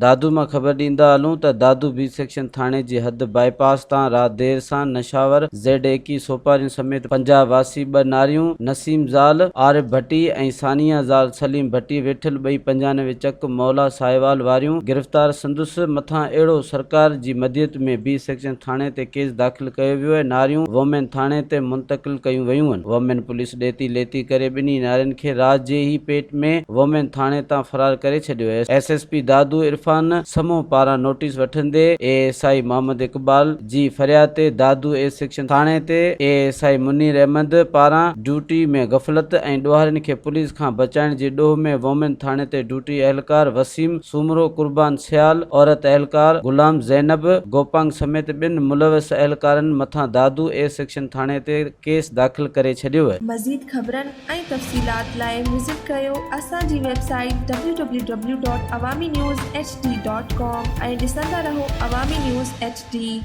दादू मां ख़बर ॾींदा हलूं त दादू बी सेक्शन थाणे जी हद बाईपास तां राति देर सां नशावर Z21 सोपारियुनि समेत 50 वासी 2 नारियूं नसीम ज़ाल आरिफ भट्टी ऐं सानिया ज़ाल सलीम भट्टी वेठल 95 चक मौला साहिवाल वारियूं गिरफ़्तार संदुसि मथां अहिड़ो सरकार जी मदियत में बी सेक्शन थाणे ते केस दाख़िल कयो वियो आहे। नारियूं वोमेन थाणे ते मुंतक़िल कयूं वयूं आहिनि। वोमेन पुलिस ॾेती लेती करे ॿिन्ही नारियुनि खे राति जे ई पेट में वोमेन थाणे तां फरार करे छॾियो आहे। SSP दादू इरफान समूह पारां नोटिस वठंदे ASI मोहम्मद इकबाल जी फरियाद ते दादू ए सेक्शन थाणे ते ASI मुनीर अहमद पारां ड्यूटी में गफ़लत ऐं ॾोहारियुनि खे पुलिस खां बचाइण जी ॾोह में वोमेन थाणे ते ड्यूटी अहलकार वसीम सूमरो कुर्बान सियाल औरत अहलकार गुलाम ज़ैनब गोपांग समेत 2 मुलविस अहलकारनि मथां दादू ए सेक्शन थाणे ते केस दाख़िल करे छॾियो आहे। मज़ीद ख़बरनि ऐं तफ़सीलात लाइ विज़िट कयो असांजी वेबसाइट www.awamiNewsHD.com ऐं ॾिसंदा रहो अवामी न्यूज़ HD।